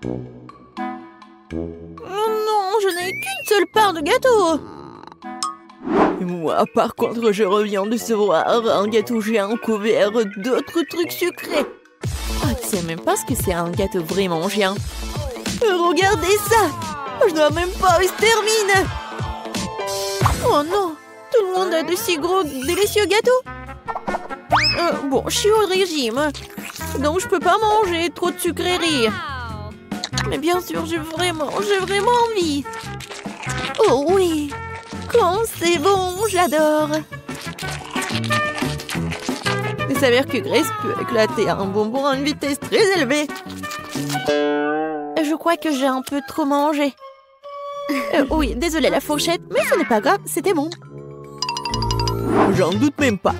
Oh non, je n'ai qu'une seule part de gâteau. Et moi, par contre, je reviens de recevoir un gâteau géant couvert d'autres trucs sucrés. Oh, tu sais même pas ce que c'est un gâteau vraiment géant. Regardez ça! Je ne vois même pas où il se termine. Oh non! Tout le monde a de si gros, délicieux gâteaux. Bon, je suis au régime. Donc je peux pas manger trop de sucreries. Mais bien sûr, j'ai vraiment envie. Oh oui! Quand c'est bon, j'adore. Il s'avère que Grace peut éclater un bonbon à une vitesse très élevée. Je crois que j'ai un peu trop mangé. Oui, désolée la fourchette, mais ce n'est pas grave, c'était bon. J'en doute même pas.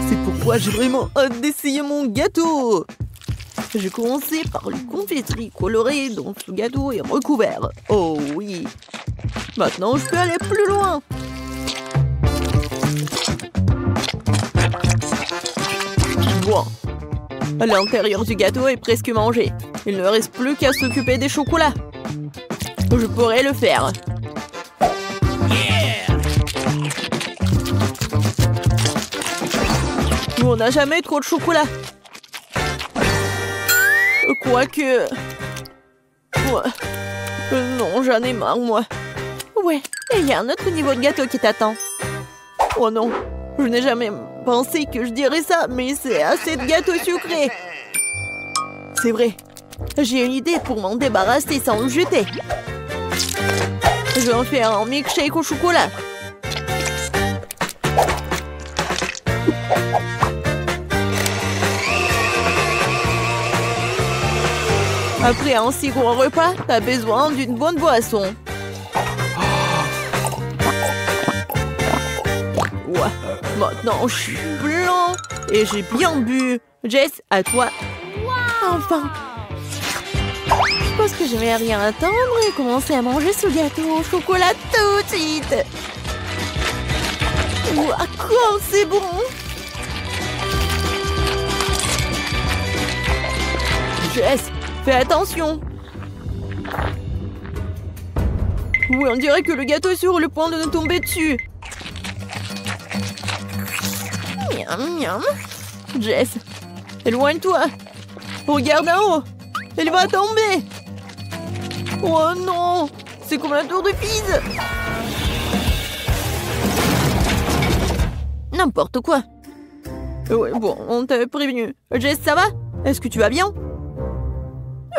C'est pourquoi j'ai vraiment hâte d'essayer mon gâteau. J'ai commencé par les confiseries colorées dont ce gâteau est recouvert. Oh oui. Maintenant, je peux aller plus loin. Bon. L'intérieur du gâteau est presque mangé. Il ne reste plus qu'à s'occuper des chocolats. Je pourrais le faire. On n'a jamais trop de chocolat. Quoique... Ouais. Non, j'en ai marre, moi. Ouais, et il y a un autre niveau de gâteau qui t'attend. Oh non, je n'ai jamais pensé que je dirais ça, mais c'est assez de gâteaux sucrés. C'est vrai. J'ai une idée pour m'en débarrasser sans le jeter. Je vais en faire un milkshake au chocolat. Après un si gros repas, t'as besoin d'une bonne boisson. Ouais, maintenant je suis blanc et j'ai bien bu. Jess, à toi. Enfin. Je pense que je vais rien attendre et commencer à manger ce gâteau au chocolat tout de suite. Ouah, quoi, c'est bon. Jess, fais attention. Oui, on dirait que le gâteau est sur le point de nous tomber dessus. Miam, miam. Jess, éloigne-toi. Regarde en haut. Elle va tomber. Oh non, c'est comme la tour de Pise. N'importe quoi. Ouais, bon, on t'avait prévenu. Jess, ça va? Est-ce que tu vas bien?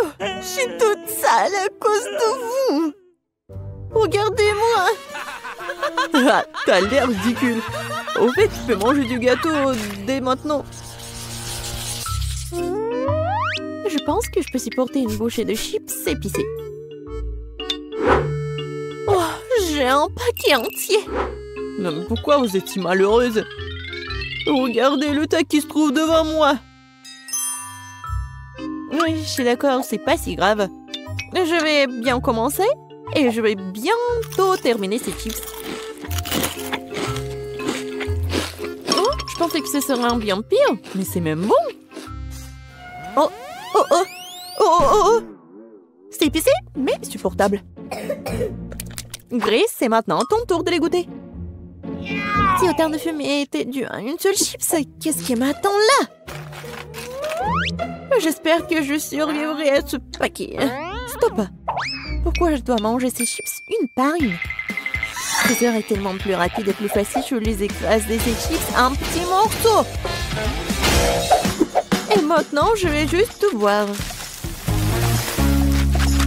Oh, je suis toute sale à cause de vous. Regardez-moi. Ah, t'as l'air ridicule. Au fait, tu peux manger du gâteau dès maintenant. Je pense que je peux supporter une bouchée de chips épicés. Oh, j'ai un paquet entier. Non, mais pourquoi vous êtes si malheureuse? Regardez le tas qui se trouve devant moi. Oui, je suis d'accord, c'est pas si grave. Je vais bien commencer et je vais bientôt terminer ces chips. Oh, je pensais que ce serait un bien pire, mais c'est même bon. Oh, oh, oh, oh, oh, oh. C'est épicé, mais supportable. Grace, c'est maintenant ton tour de les goûter. Si autant de fumée était dû à une seule chips, qu'est-ce qui m'attend là? J'espère que je survivrai à ce paquet. Stop! Pourquoi je dois manger ces chips une par une? Ce serait tellement plus rapide et plus facile, je les écrase ces chips en petits morceaux. Et maintenant, je vais juste tout boire.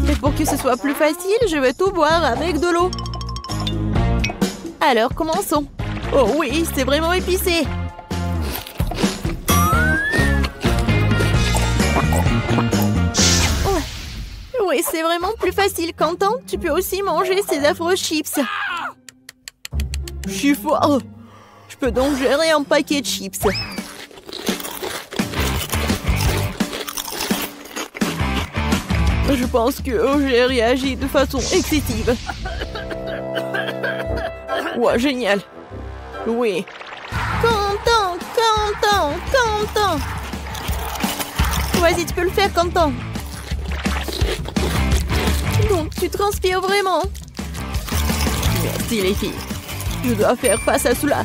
Mais pour que ce soit plus facile, je vais tout boire avec de l'eau. Alors, commençons. Oh oui, c'est vraiment épicé. Oui, c'est vraiment plus facile. Quentin, tu peux aussi manger ces affreux chips. Je suis fort. Je peux donc gérer un paquet de chips. Je pense que j'ai réagi de façon excessive. Ouais, génial. Oui. Quentin. Vas-y, tu peux le faire, Quentin. Donc, tu transpires vraiment. Merci, les filles. Je dois faire face à cela.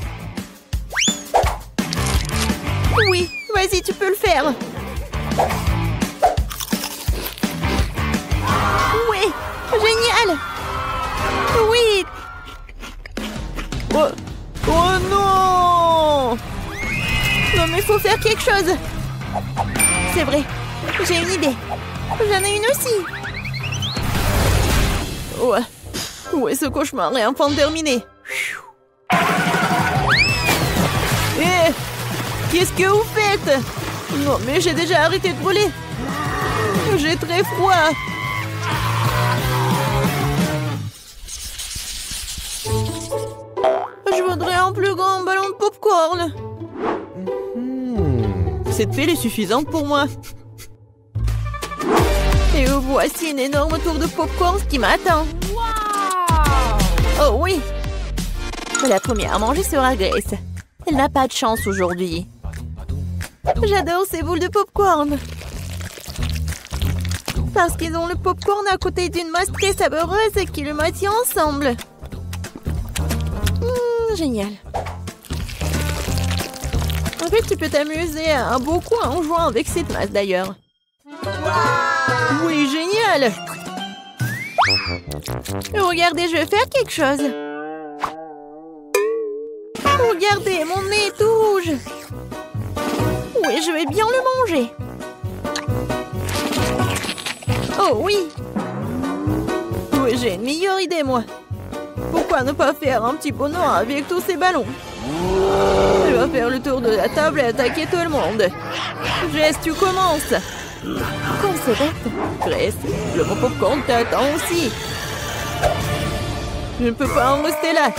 Oui, vas-y, tu peux le faire. Oui, génial. Oui. Oh, oh non. Non, mais il faut faire quelque chose. C'est vrai, j'ai une idée. J'en ai une aussi. Ouais. Ouais, ce cauchemar est enfin terminé. Eh, qu'est-ce que vous faites? Non, mais j'ai déjà arrêté de brûler. J'ai très froid. Je voudrais un plus grand ballon de popcorn. Cette pile est suffisante pour moi. Et voici une énorme tour de popcorn qui m'attend. Oh oui. La première à manger sera Grace. Elle n'a pas de chance aujourd'hui. J'adore ces boules de popcorn. Parce qu'ils ont le popcorn à côté d'une masse très savoureuse et qui le maintient ensemble. Génial. En fait, tu peux t'amuser beaucoup en jouant avec cette masse d'ailleurs. Oui, génial. Regardez, je vais faire quelque chose. Regardez, mon nez est tout rouge. Oui, je vais bien le manger. Oh oui. Oui, j'ai une meilleure idée, moi. Pourquoi ne pas faire un petit bonheur avec tous ces ballons? Elle va faire le tour de la table et attaquer tout le monde. Jess, tu commences. Comme c'est bête. Grace, le bon popcorn t'attend aussi. Je ne peux pas en rester là.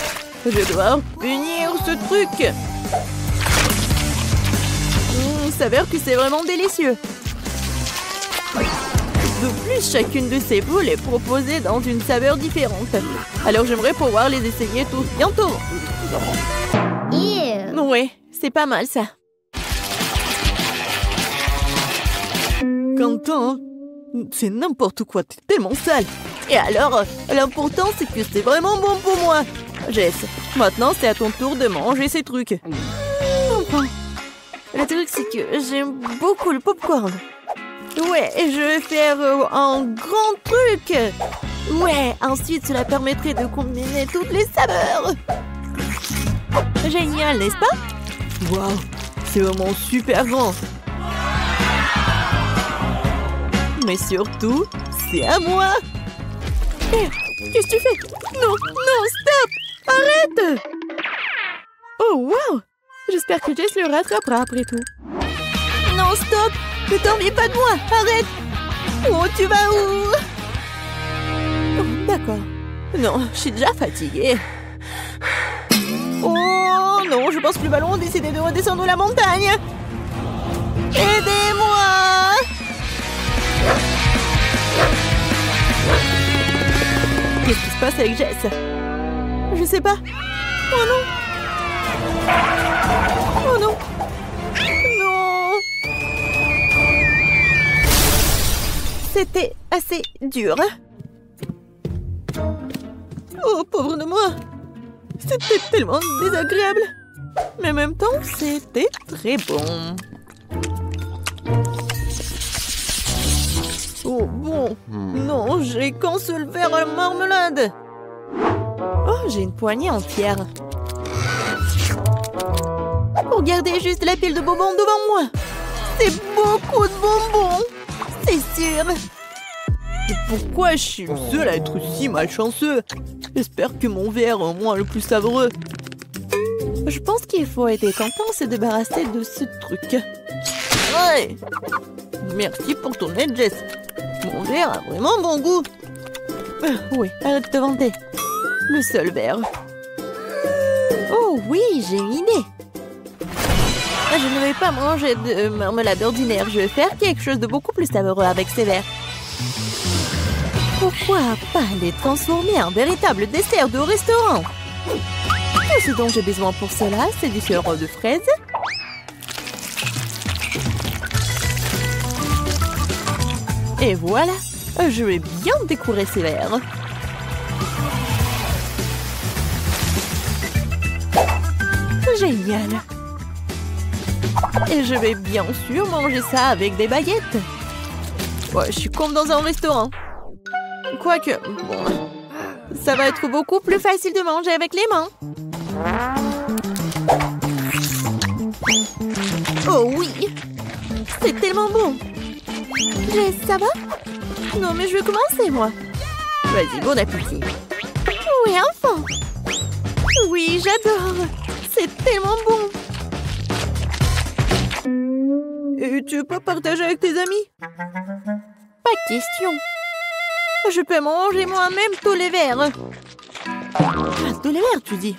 Je dois punir ce truc. Il s'avère que c'est vraiment délicieux. De plus, chacune de ces boules est proposée dans une saveur différente. Alors j'aimerais pouvoir les essayer tous bientôt. Oui, c'est pas mal ça. Quentin, c'est n'importe quoi, t'es tellement sale. Et alors, l'important c'est que c'est vraiment bon pour moi. Jess, maintenant c'est à ton tour de manger ces trucs. Enfin, le truc c'est que j'aime beaucoup le popcorn. Ouais, je vais faire un grand truc. Ouais, ensuite cela permettrait de combiner toutes les saveurs. Génial, n'est-ce pas? Waouh, c'est vraiment super grand. Mais surtout, c'est à moi. Hé, qu'est-ce que tu fais? Non, non, stop! Arrête! Oh, waouh! J'espère que Jess le rattrapera après tout. Non, stop! Ne t'ennuie pas de moi! Arrête! Oh, tu vas où? Oh, d'accord. Non, je suis déjà fatiguée. Oh non, je pense que le ballon a décidé de redescendre la montagne. Aidez-moi! Qu'est-ce qui se passe avec Jess? Je sais pas. Oh non! Oh non! Non! C'était assez dur. Oh, pauvre de moi! C'était tellement désagréable. Mais en même temps, c'était très bon. Oh bon. Non, j'ai qu'un seul verre à la marmelade. Oh, j'ai une poignée entière. Regardez juste la pile de bonbons devant moi. C'est beaucoup de bonbons. C'est sûr. Et pourquoi je suis le seul à être si malchanceux? J'espère que mon verre est au moins le plus savoureux. Je pense qu'il faut aider Quentin à se débarrasser de ce truc. Ouais. Merci pour ton aide, Jess. Mon verre a vraiment bon goût. Oui, arrête de te vanter. Le seul verre. Oh oui, j'ai une idée. Je ne vais pas manger de marmelade ordinaire. Je vais faire quelque chose de beaucoup plus savoureux avec ces verres. Pourquoi pas les transformer en véritable dessert de restaurant? Tout ce dont j'ai besoin pour cela, c'est du sirop de fraise, Et voilà, je vais bien décorer ces verres. Génial. Et je vais bien sûr manger ça avec des baguettes. Ouais, je suis comme dans un restaurant. Quoique, bon, ça va être beaucoup plus facile de manger avec les mains. Oh oui, c'est tellement bon. Jess, ça va? Non, mais je vais commencer, moi. Vas-y, bon appétit. Oui, enfin. Oui, j'adore. C'est tellement bon. Et tu peux partager avec tes amis? Pas de question. Je peux manger moi-même tous les verres. Ah, tous les verres, tu dis?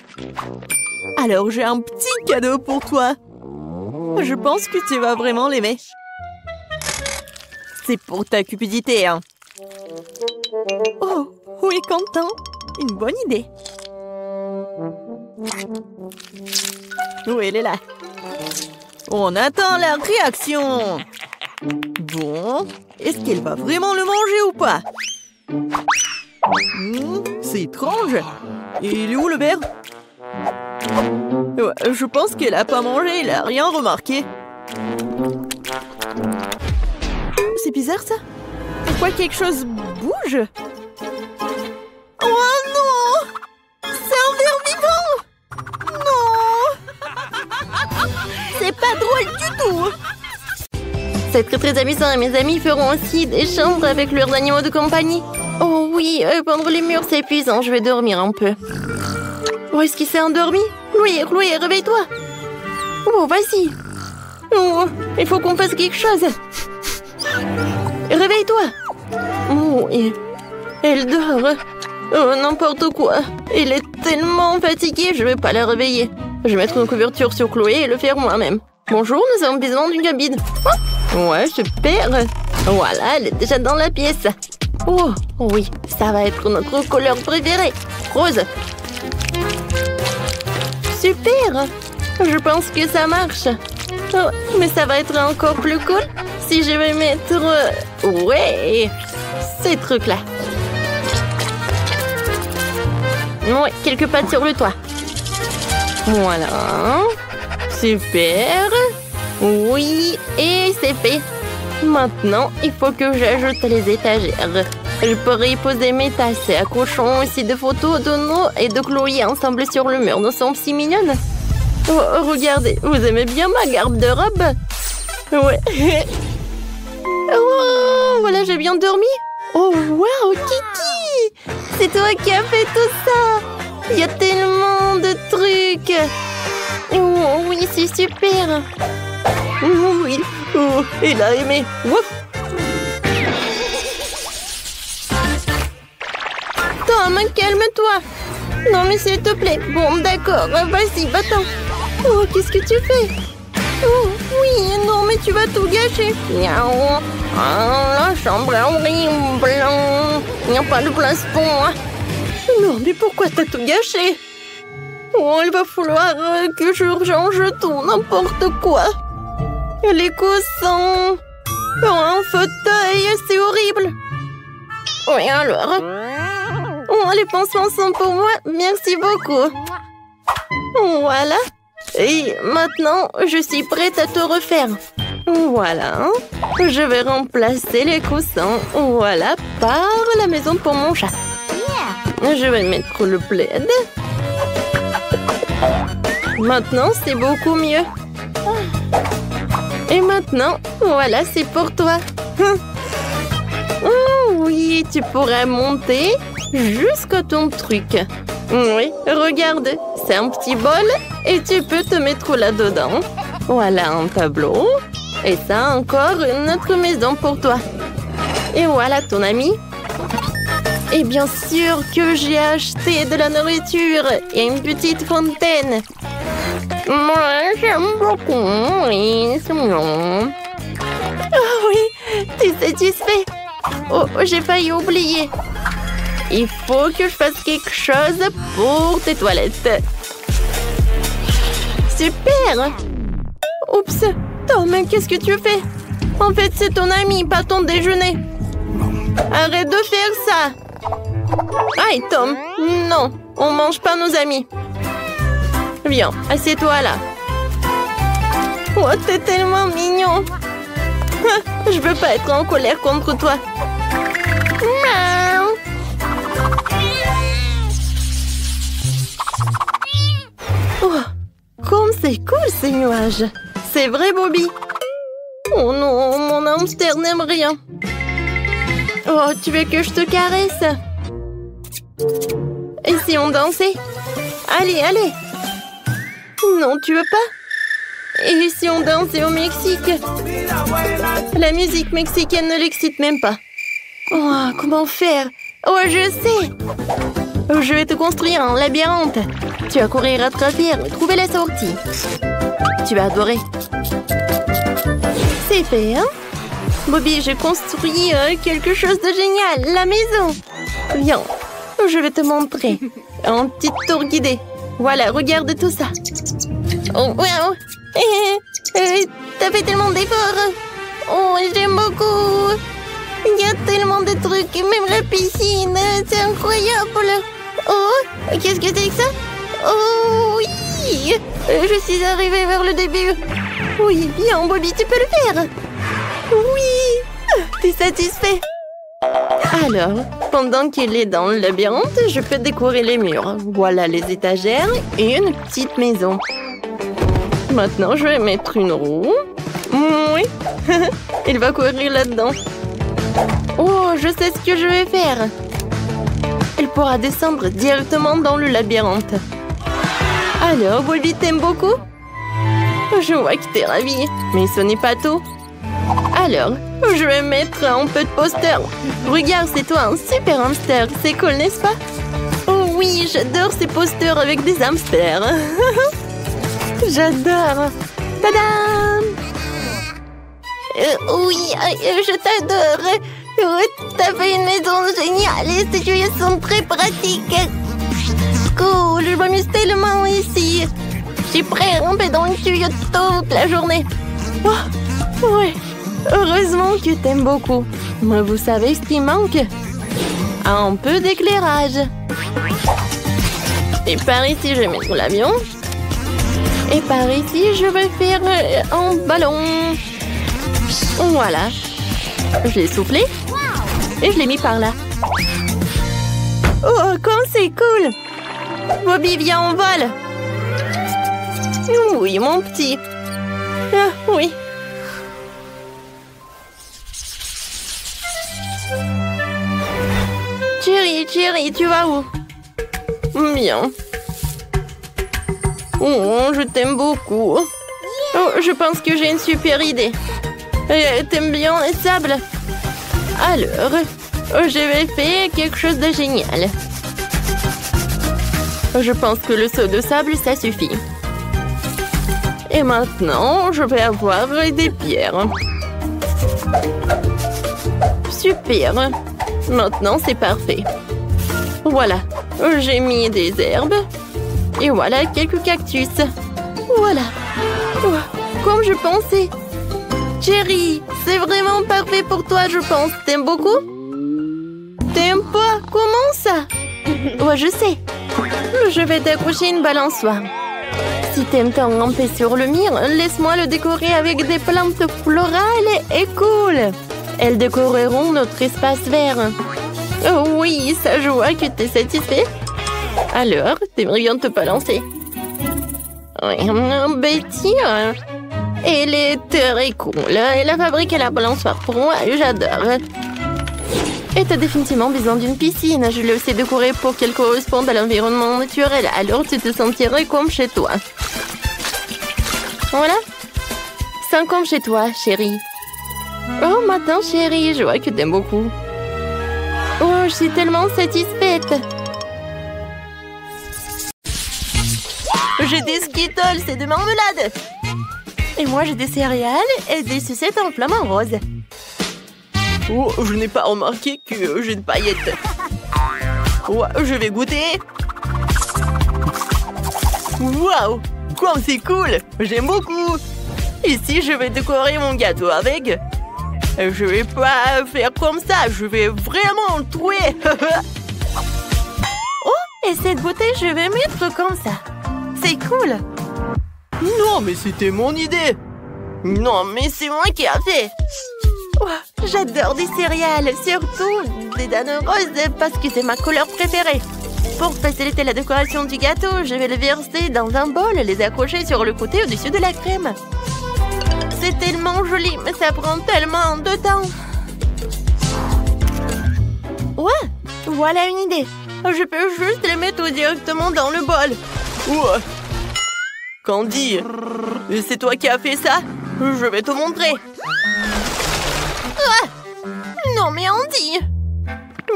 Alors, j'ai un petit cadeau pour toi. Je pense que tu vas vraiment l'aimer. C'est pour ta cupidité, hein. Oh, oui, Quentin. Une bonne idée. Oui, elle est là. On attend la réaction. Bon, est-ce qu'elle va vraiment le manger ou pas? C'est étrange. Il est où le verre? Ouais, je pense qu'elle a pas mangé, elle a rien remarqué. C'est bizarre ça. Pourquoi quelque chose bouge? Oh non! C'est un ver vivant! Non! C'est pas drôle du tout! C'est très amusant et mes amis feront aussi des chambres avec leurs animaux de compagnie. Oh oui, pendre les murs c'est épuisant, je vais dormir un peu. Oh, est-ce qu'il s'est endormi? Chloé, Chloé, réveille-toi! Oh, vas-y! Oh, il faut qu'on fasse quelque chose! Réveille-toi! Oh, elle dort! Oh, n'importe quoi! Elle est tellement fatiguée, je vais pas la réveiller. Je vais mettre une couverture sur Chloé et le faire moi-même. Bonjour, nous avons besoin d'une cabine. Oh, ouais, super! Voilà, elle est déjà dans la pièce. Oh, oui, ça va être notre couleur préférée. Rose. Super! Je pense que ça marche. Oh, mais ça va être encore plus cool si je vais mettre... Ouais, ces trucs-là. Ouais, quelques pattes sur le toit. Voilà. Super. Oui, et c'est fait. Maintenant, il faut que j'ajoute les étagères. Je pourrais y poser mes tasses. Accrochons aussi des photos de nous et de Chloé ensemble sur le mur. Nous sommes si mignonnes. Oh, regardez, vous aimez bien ma garde-robe? Ouais. Oh, voilà, j'ai bien dormi. Oh, wow, Kiki! C'est toi qui as fait tout ça. Il y a tellement de trucs. Oh, oui, c'est super. Oh, oui. Oh, il a aimé. Ouf. Tom, calme-toi. Non, mais s'il te plaît. Bon, d'accord. Vas-y, va-t'en. Oh, qu'est-ce que tu fais? Oh, oui, non, mais tu vas tout gâcher. Miaou. Ah, la chambre est horrible. Il n'y a pas de place pour moi. Non, mais pourquoi t'as tout gâché? Oh, il va falloir que je change tout, n'importe quoi. Les coussins. Oh, un fauteuil, c'est horrible. Oui, alors. Oh, les pansements sont pour moi. Merci beaucoup. Voilà. Et maintenant, je suis prête à te refaire. Voilà. Je vais remplacer les coussins. Voilà, par la maison pour mon chat. Je vais mettre le plaid. Maintenant, c'est beaucoup mieux. Et maintenant, voilà, c'est pour toi. Oh oui, tu pourras monter jusqu'à ton truc. Oui, regarde, c'est un petit bol et tu peux te mettre là-dedans. Voilà un tableau. Et ça encore une autre maison pour toi. Et voilà ton ami. Et bien sûr que j'ai acheté de la nourriture et une petite fontaine. Moi, j'aime beaucoup. Oui, c'est mignon. Oh oui, tu es satisfait? Oh, j'ai failli oublier. Il faut que je fasse quelque chose pour tes toilettes. Super! Oups! Tom, qu'est-ce que tu fais? En fait, c'est ton ami, pas ton déjeuner. Arrête de faire ça. Aïe, Tom. Non, on mange pas nos amis. Viens, assieds-toi là. Oh, t'es tellement mignon. Je veux pas être en colère contre toi. Miaou. Oh, comme c'est cool ces nuages. C'est vrai, Bobby. Oh non, mon hamster n'aime rien. Oh, tu veux que je te caresse? Et si on dansait? Allez, allez. Non, tu veux pas? Et si on dansait au Mexique? La musique mexicaine ne l'excite même pas. Oh, comment faire? Oh, je sais. Je vais te construire un labyrinthe. Tu vas courir à travers et trouver la sortie. Tu vas adorer. C'est fait, hein? Bobby, j'ai construit quelque chose de génial. La maison. Viens, je vais te montrer. Un petit tour guidé. Voilà, regarde tout ça. Oh, wow. T'as fait tellement d'efforts. Oh, j'aime beaucoup. Il y a tellement de trucs, même la piscine. C'est incroyable. Oh, qu'est-ce que c'est que ça? Oh, oui. Je suis arrivée vers le début. Oui, bien, Bobby, tu peux le faire. Oui. T'es satisfait? Alors, pendant qu'il est dans le labyrinthe, je peux décorer les murs. Voilà les étagères et une petite maison. Maintenant, je vais mettre une roue. Oui, il va courir là-dedans. Oh, je sais ce que je vais faire. Il pourra descendre directement dans le labyrinthe. Alors, Bobby, t'aimes beaucoup? Je vois que t'es ravie, mais ce n'est pas tout. Alors, je vais mettre un peu de poster. Regarde, c'est toi un super hamster. C'est cool, n'est-ce pas? Oh oui, j'adore ces posters avec des hamsters. J'adore. Tadam! Oui, je t'adore. T'as fait une maison géniale et ces tuyaux sont très pratiques. Cool, je m'amuse tellement ici. Je suis prêt à ramper dans le tuyau toute la journée. Oh, ouais. Heureusement que t'aimes beaucoup. Mais vous savez ce qui manque? Un peu d'éclairage. Et par ici, je vais mettre l'avion. Et par ici, je vais faire un ballon. Voilà. Je l'ai soufflé. Et je l'ai mis par là. Oh, comme c'est cool! Bobby, viens, on vole! Oui, mon petit. Ah, oui. Chérie, tu vas où? Bien. Oh, je t'aime beaucoup. Oh, je pense que j'ai une super idée. T'aimes bien les sables? Alors, je vais faire quelque chose de génial. Je pense que le seau de sable, ça suffit. Et maintenant, je vais avoir des pierres. Super. Maintenant, c'est parfait. Voilà, j'ai mis des herbes. Et voilà quelques cactus. Voilà. Oh, comme je pensais. Chérie, c'est vraiment parfait pour toi, je pense. T'aimes beaucoup? T'aimes pas? Comment ça? Ouais, je sais. Je vais t'accrocher une balançoire. Si t'aimes t'en ramper sur le mur, laisse-moi le décorer avec des plantes florales et cool. Elles décoreront notre espace vert. Oh oui, ça je vois que t'es satisfait. Alors, t'aimerais bien te balancer? Oui, Betty, elle est très cool. Elle a fabriqué la balançoire pour moi, j'adore. Et t'as définitivement besoin d'une piscine. Je l'ai aussi décorée pour qu'elle corresponde à l'environnement naturel. Alors tu te sentirais comme chez toi. Voilà. Sens comme chez toi, chérie. Oh, maintenant, chérie, je vois que t'aimes beaucoup. Oh, je suis tellement satisfaite. J'ai des Skittles et des marmelades. Et moi, j'ai des céréales et des sucettes en flamant rose. Oh, je n'ai pas remarqué que j'ai une paillette. Oh, je vais goûter. Waouh, comme c'est cool. J'aime beaucoup. Ici, je vais décorer mon gâteau avec Je vais pas faire comme ça, je vais vraiment le tuer. Oh, et cette bouteille, je vais mettre comme ça. C'est cool. Non, mais c'était mon idée. Non, mais c'est moi qui a fait. Oh, j'adore des céréales, surtout des dattes roses parce que c'est ma couleur préférée. Pour faciliter la décoration du gâteau, je vais le verser dans un bol et les accrocher sur le côté au-dessus de la crème. C'est tellement joli, mais ça prend tellement de temps. Ouais, voilà une idée. Je peux juste les mettre directement dans le bol. Ouais. Candy, c'est toi qui as fait ça? Je vais te montrer. Ah! Non mais Andy!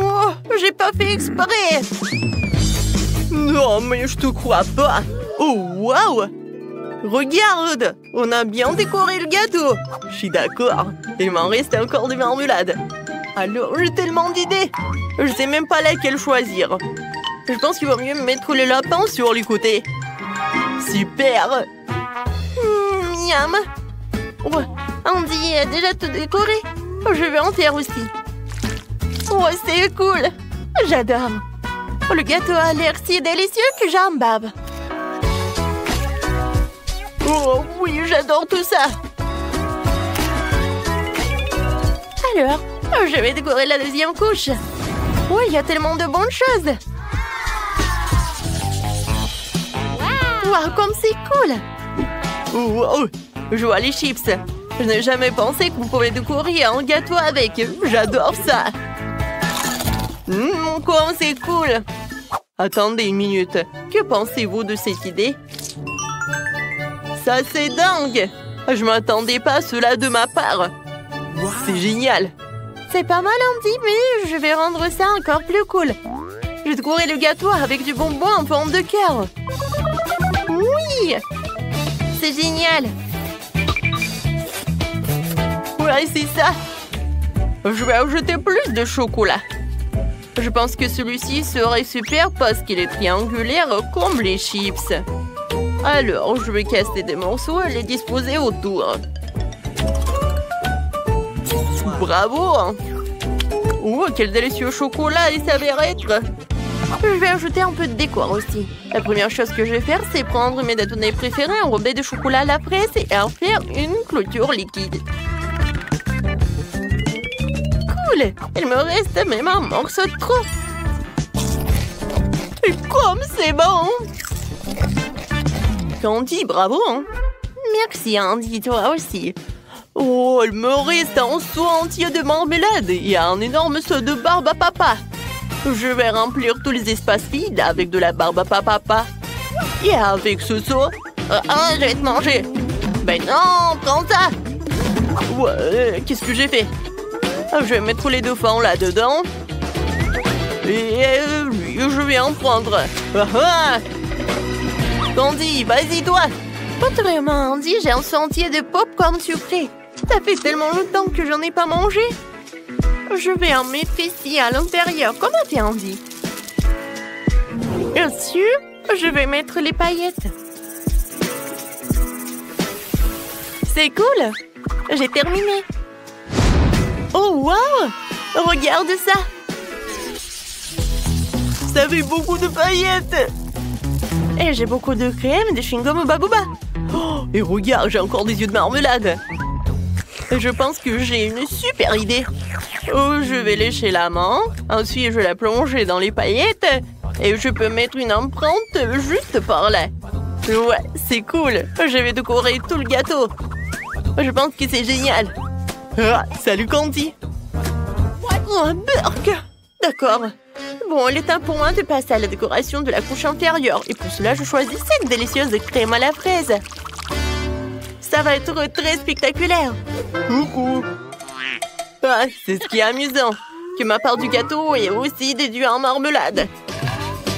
Oh, j'ai pas fait exprès! Non mais je te crois pas! Oh waouh! Regarde! On a bien décoré le gâteau! Je suis d'accord. Il m'en reste encore des marmelades. Alors j'ai tellement d'idées! Je sais même pas laquelle choisir. Je pense qu'il vaut mieux mettre le lapin sur les côtés. Super! Miam! Oh, Andy a déjà tout décoré. Je vais en faire aussi. Oh, c'est cool. J'adore. Le gâteau a l'air si délicieux que j'en bave. Oh oui, j'adore tout ça. Alors, je vais décorer la deuxième couche. Oh, il y a tellement de bonnes choses. Wow, comme c'est cool. Wow, je vois les chips. Je n'ai jamais pensé que vous pouvez décorer un gâteau avec. J'adore ça. Comme c'est cool. Attendez une minute. Que pensez-vous de cette idée? Ça, c'est dingue. Je m'attendais pas à cela de ma part. Wow. C'est génial. C'est pas mal, Andy, mais je vais rendre ça encore plus cool. Je vais décorer le gâteau avec du bonbon en forme de cœur. Oui! C'est génial. Ouais, c'est ça. Je vais ajouter plus de chocolat. Je pense que celui-ci serait super parce qu'il est triangulaire comme les chips. Alors, je vais casser des morceaux et les disposer autour. Bravo! Oh, quel délicieux chocolat il s'avère être! Je vais ajouter un peu de décor aussi. La première chose que je vais faire, c'est prendre mes détonés préférés enrobés de chocolat à la fraise et en faire une clôture liquide. Cool! Il me reste même un morceau de trop. Et comme c'est bon! Candy, bravo! Hein? Merci Andy, toi aussi. Oh, il me reste un seau entier de marmelade et un énorme seau de barbe à papa. Je vais remplir tous les espaces vides avec de la barbe à papa. Et avec ce seau... je vais te manger. Ben non, prends ça. Ouais, qu'est-ce que j'ai fait? Je vais mettre les dauphins là-dedans. Et lui, je vais en prendre. Candy, vas-y toi. Autrement, Andy, j'ai un seau entier de pop-corn sucré. Ça fait tellement longtemps que j'en ai pas mangé. Je vais en mettre ici à l'intérieur. Comment t'es, Andy? Bien sûr, je vais mettre les paillettes. C'est cool. J'ai terminé. Oh, wow! Regarde ça. Ça fait beaucoup de paillettes. Et j'ai beaucoup de crème et de chewing-gum au babouba. Oh, et regarde, j'ai encore des yeux de marmelade. Je pense que j'ai une super idée. Oh, je vais lécher la main. Ensuite, je vais la plonger dans les paillettes. Et je peux mettre une empreinte juste par là. Ouais, c'est cool. Je vais décorer tout le gâteau. Je pense que c'est génial. Ah, salut Candy. Oh, un burk. D'accord. Bon, il est temps pour moi de passer à la décoration de la couche inférieure. Et pour cela, je choisis cette délicieuse crème à la fraise. Ça va être très spectaculaire. Coucou. Ah, c'est ce qui est amusant. Que ma part du gâteau est aussi déduite en marmelade.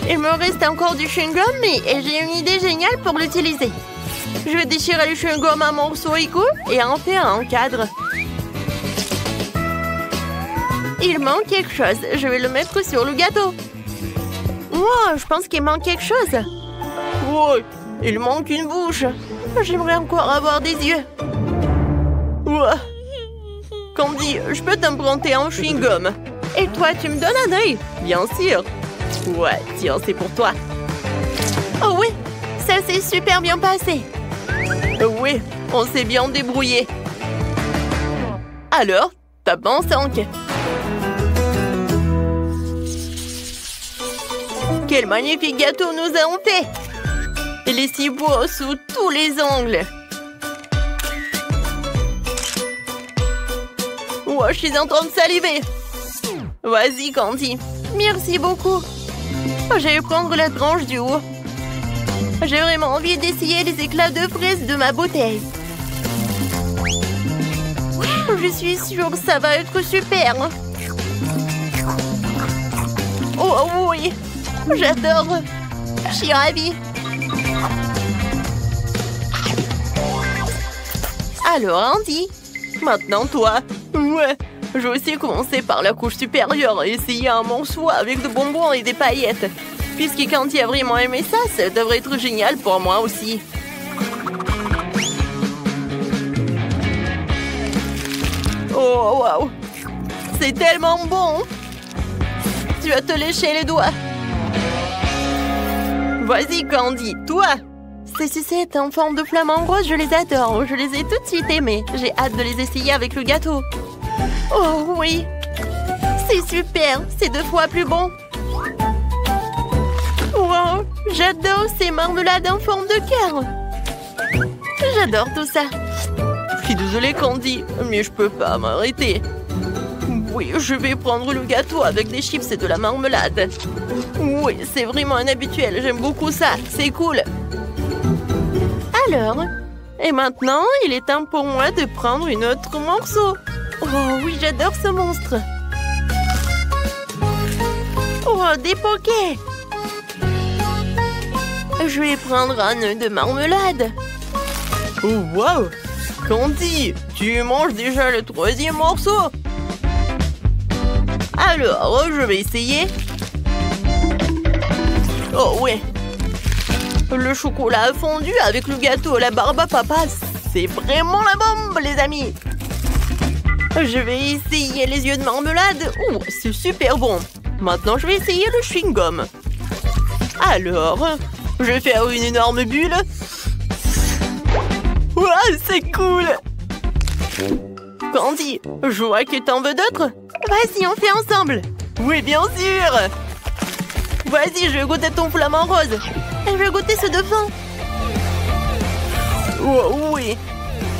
Il me reste encore du chewing-gum et j'ai une idée géniale pour l'utiliser. Je vais déchirer le chewing-gum en morceaux égaux et en faire un cadre. Il manque quelque chose. Je vais le mettre sur le gâteau. Wow, je pense qu'il manque quelque chose. Ouais, il manque une bouche. J'aimerais encore avoir des yeux. Ouais. Candy, je peux t'emprunter un chewing-gum. Et toi, tu me donnes un œil? Bien sûr. Ouais, tiens, c'est pour toi. Oh oui, ça s'est super bien passé. Oui, on s'est bien débrouillé. Alors, tape en 5. Quel magnifique gâteau nous avons fait! Il est si beau sous tous les angles. Oh, je suis en train de saliver. Vas-y, Candy. Merci beaucoup. Je vais prendre la tranche du haut. J'ai vraiment envie d'essayer les éclats de fraises de ma bouteille. Je suis sûre que ça va être super. Oh oui, j'adore. Je suis ravie. Alors, Andy, maintenant toi. Ouais, je vais aussi commencer par la couche supérieure et essayer un morceau avec de bonbons et des paillettes. Puisque Candy a vraiment aimé ça, ça devrait être génial pour moi aussi. Oh, waouh! C'est tellement bon! Tu vas te lécher les doigts. Vas-y, Candy, toi! Ces sucettes en forme de flamant rose, je les adore. Je les ai tout de suite aimées. J'ai hâte de les essayer avec le gâteau. Oh oui! C'est super! C'est 2 fois plus bon. Wow! J'adore ces marmelades en forme de cœur. J'adore tout ça. Je suis désolée, Candy, mais je peux pas m'arrêter. Oui, je vais prendre le gâteau avec des chips et de la marmelade. Oui, c'est vraiment un habituel. J'aime beaucoup ça. C'est cool. Alors, et maintenant, il est temps pour moi de prendre une autre morceau. Oh oui, j'adore ce monstre. Oh, des pokés. Je vais prendre un nœud de marmelade. Oh, wow! Candy, tu manges déjà le 3e morceau. Alors, je vais essayer. Oh, ouais. Le chocolat fondu avec le gâteau à la barbe à papa, c'est vraiment la bombe, les amis. Je vais essayer les yeux de marmelade. Oh, c'est super bon. Maintenant, je vais essayer le chewing-gum. Alors, je vais faire une énorme bulle. Wow, c'est cool! Candy, je vois que t'en veux d'autres. Vas-y, on fait ensemble. Oui, bien sûr. Vas-y, je vais goûter ton flamant rose. Et je vais goûter ce devant. Oh, oui,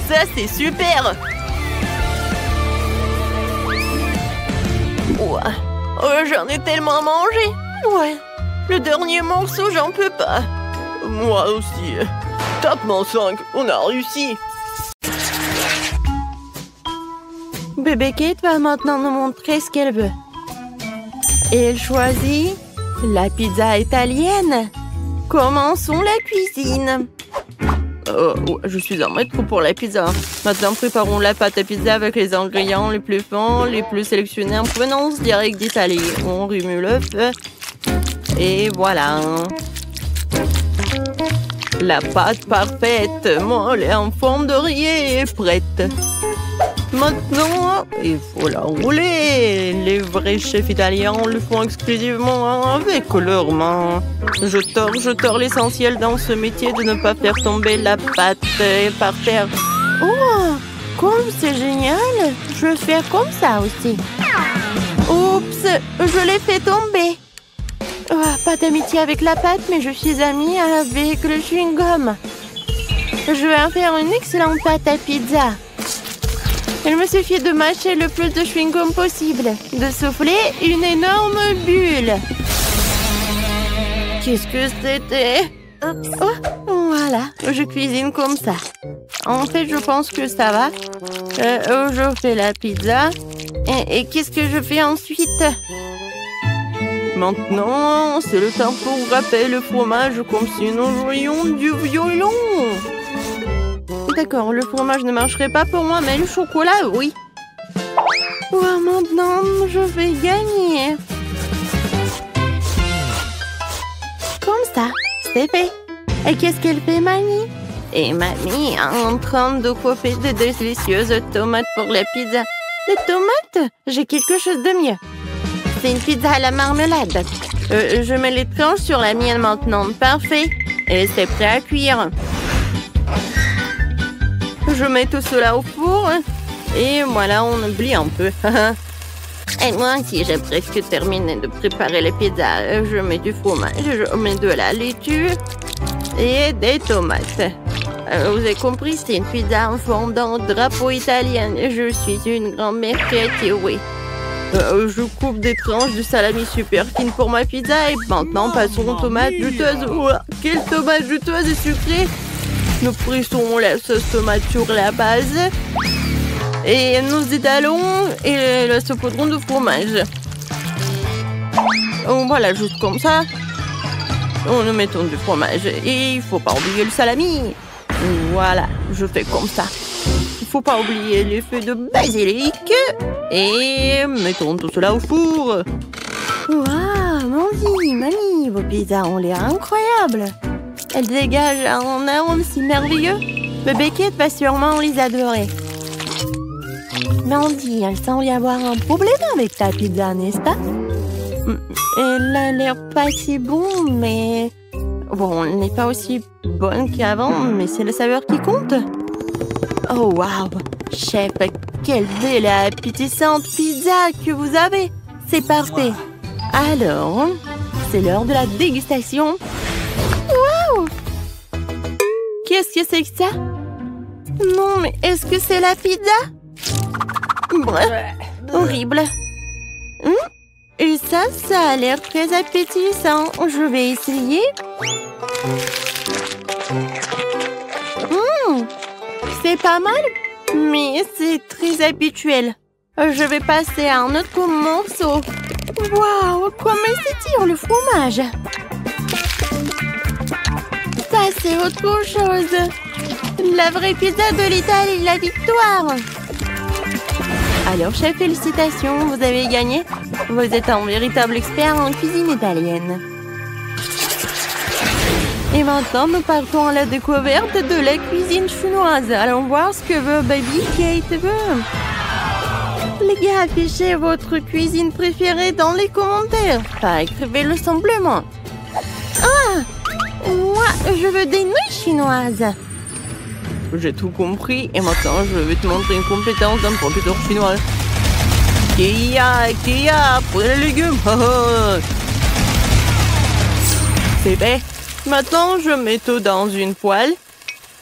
ça c'est super. Ouais. Oh, j'en ai tellement mangé. Ouais, le dernier morceau, j'en peux pas. Moi aussi. Tape-moi 5, on a réussi. Bébé Kate va maintenant nous montrer ce qu'elle veut. Et elle choisit la pizza italienne. Commençons la cuisine. Je suis un maître pour la pizza. Maintenant, préparons la pâte à pizza avec les ingrédients les plus fins, les plus sélectionnés en provenance directe d'Italie. On remue le feu. Et voilà. La pâte parfaite, molle et en forme de rillé est prête. Maintenant, il faut la rouler. Les vrais chefs italiens le font exclusivement avec leurs mains. Je tords l'essentiel dans ce métier de ne pas faire tomber la pâte par terre. Oh, comme c'est génial. Je vais faire comme ça aussi. Oups, je l'ai fait tomber. Oh, pas d'amitié avec la pâte, mais je suis amie avec le chewing-gum. Je vais en faire une excellente pâte à pizza. Il me suffit de mâcher le plus de chewing-gum possible, de souffler une énorme bulle. Qu'est-ce que c'était? Oh, voilà, je cuisine comme ça. En fait, je pense que ça va. Je fais la pizza. Et qu'est-ce que je fais ensuite? Maintenant, c'est le temps pour râper le fromage comme si nous jouions du violon. D'accord, le fromage ne marcherait pas pour moi, mais le chocolat, oui. Oh, maintenant, je vais gagner. Comme ça, c'est fait. Et qu'est-ce qu'elle fait, Mamie? Et Mamie est en train de couper de délicieuses tomates pour la pizza. Des tomates? J'ai quelque chose de mieux. C'est une pizza à la marmelade. Je mets les tranches sur la mienne maintenant. Parfait. Et c'est prêt à cuire. Je mets tout cela au four. Et voilà, on oublie un peu. Et moi aussi, j'ai presque terminé de préparer les pizzas. Je mets du fromage, je mets de la laitue et des tomates. Vous avez compris, c'est une pizza en forme d'un drapeau italien. Je suis une grand-mère créative, oui. Je coupe des tranches de salami super fines pour ma pizza et maintenant passons aux tomates juteuses. Ouah, quelle tomate juteuse et sucrée! Nous pressons la sauce tomate sur la base et nous étalons et le saupoudron de fromage. Voilà, juste comme ça. Nous mettons du fromage et il ne faut pas oublier le salami. Voilà, je fais comme ça. Il ne faut pas oublier les feuilles de basilic. Et mettons tout cela au four. Waouh, Mandy, mamie, vos pizzas ont l'air incroyables. Elles dégagent un arôme si merveilleux. Bébé Kate va sûrement les adorer. Mandy, il semble y avoir un problème avec ta pizza, n'est-ce pas? Elle a l'air pas si bon, mais... Bon, elle n'est pas aussi bonne qu'avant, mais c'est la saveur qui compte. Oh, waouh! Chef, quelle belle et appétissante pizza que vous avez! C'est parfait! Alors, c'est l'heure de la dégustation. Waouh! Qu'est-ce que c'est que ça? Non, mais est-ce que c'est la pizza? Bref, horrible. Et ça a l'air très appétissant. Je vais essayer. C'est pas mal, mais c'est très habituel. Je vais passer à un autre morceau. Waouh, comment s'étire le fromage. Ça, c'est autre chose. La vraie pizza de l'Italie, la victoire. Alors, chef, félicitations, vous avez gagné. Vous êtes un véritable expert en cuisine italienne. Et maintenant, nous partons à la découverte de la cuisine chinoise. Allons voir ce que veut Baby Kate veut. Les gars, affichez votre cuisine préférée dans les commentaires. Écrivez-le simplement. Ah! Moi, je veux des nouilles chinoises. J'ai tout compris et maintenant je vais te montrer une compétence d'un professeur chinois. Kia, pour les légumes. C'est fait. Maintenant je mets tout dans une poêle.